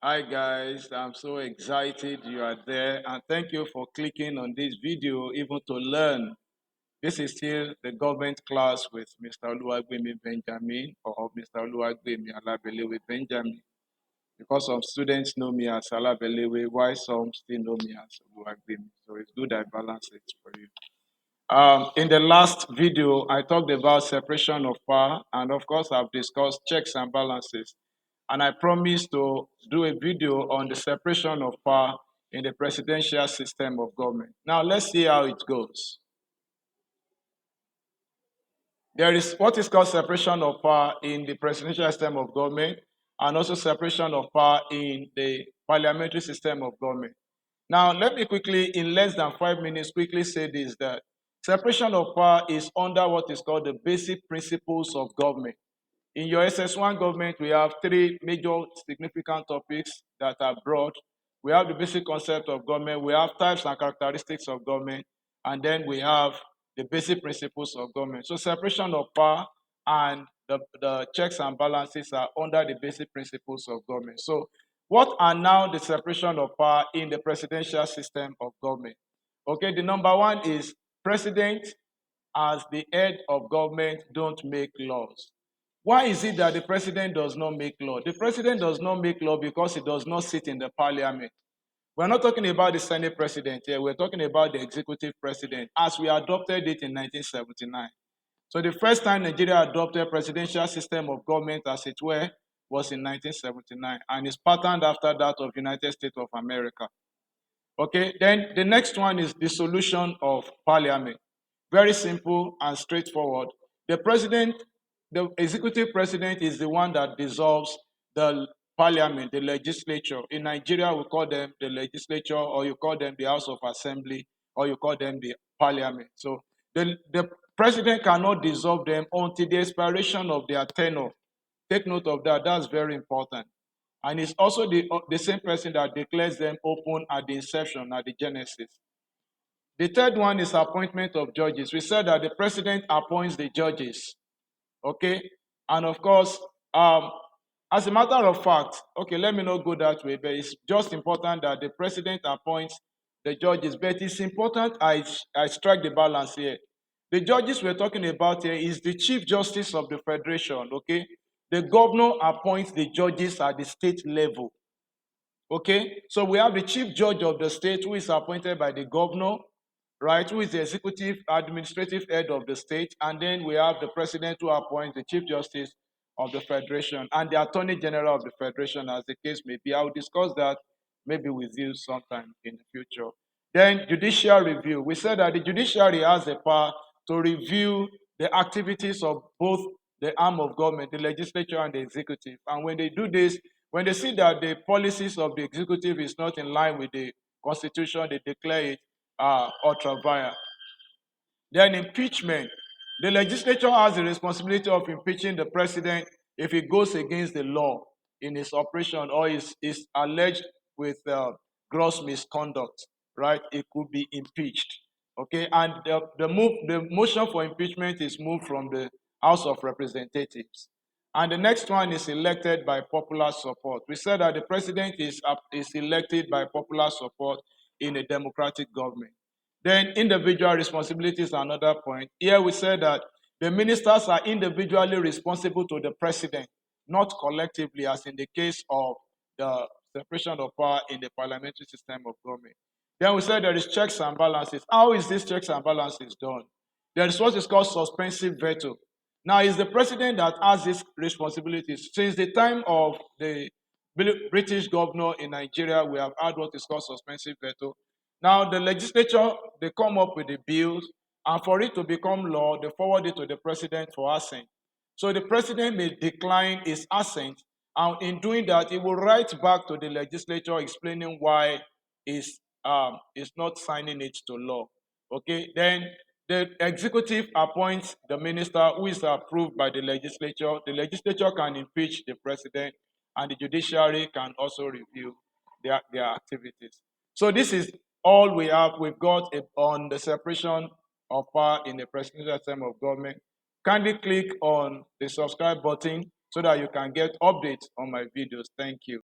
Hi guys, I'm so excited you are there and thank you for clicking on this video even to learn. This is still the government class with Mr. Oluwagbemi Benjamin or Mr. Oluwagbemi Alabelewe Benjamin because some students know me as Alabelewe while some still know me as Oluwagbemi. So it's good I balance it for you. In the last video, I talked about separation of power, and of course, I've discussed checks and balances. And I promised to do a video on the separation of power in the presidential system of government. Now, let's see how it goes. There is what is called separation of power in the presidential system of government, and also separation of power in the parliamentary system of government. Now, let me quickly, in less than 5 minutes, quickly say this that separation of power is under what is called the basic principles of government. In your SS1 government, we have three major significant topics that are broad. We have the basic concept of government, we have types and characteristics of government, and then we have the basic principles of government. So separation of power and the checks and balances are under the basic principles of government. So what are now the separation of power in the presidential system of government? Okay, the number one is president as the head of government don't make laws. Why is it that the president does not make law? The president does not make law because he does not sit in the parliament. We're not talking about the Senate president here. We're talking about the executive president as we adopted it in 1979. So the first time Nigeria adopted presidential system of government as it were was in 1979 and is patterned after that of United States of America. Okay, then the next one is dissolution of parliament. Very simple and straightforward. The president, the executive president is the one that dissolves the parliament, the legislature. In Nigeria, we call them the legislature, or you call them the House of Assembly, or you call them the parliament. So the president cannot dissolve them until the expiration of their tenure. Take note of that. That's very important. And it's also the same person that declares them open at the inception, at the genesis. The third one is appointment of judges. We said that the president appoints the judges. Okay? And of course, as a matter of fact, okay, let me not go that way, but it's just important that the president appoints the judges. But it's important I strike the balance here. The judges we're talking about here is the Chief Justice of the Federation, okay? The governor appoints the judges at the state level. Okay, so we have the chief judge of the state who is appointed by the governor, right? Who is the executive administrative head of the state, and then we have the president who appoints the chief justice of the federation and the attorney general of the federation, as the case may be. I will discuss that maybe with you sometime in the future. Then judicial review. We said that the judiciary has the power to review the activities of both the arm of government, the legislature and the executive. And when they do this, when they see that the policies of the executive is not in line with the constitution, they declare it ultra vires. Then impeachment. The legislature has the responsibility of impeaching the president if he goes against the law in his operation or is alleged with gross misconduct, right? It could be impeached. Okay, and the motion for impeachment is moved from the House of Representatives. And the next one is elected by popular support. We said that the president is elected by popular support in a democratic government. Then individual responsibilities are another point. Here we said that the ministers are individually responsible to the president, not collectively, as in the case of the separation of power in the parliamentary system of government. Then we said there is checks and balances. How is this checks and balances done? There is what is called suspensive veto. Now, it's the president that has these responsibilities. Since the time of the British governor in Nigeria, we have had what is called suspensive veto. Now, the legislature, they come up with the bills, and for it to become law, they forward it to the president for assent. So the president may decline his assent, and in doing that, he will write back to the legislature explaining why is not signing it to law. Okay, then the executive appoints the minister who is approved by the legislature. The legislature can impeach the president, and the judiciary can also review their activities. So this is all we have. We've got on the separation of power in the presidential system of government. Kindly click on the subscribe button so that you can get updates on my videos. Thank you.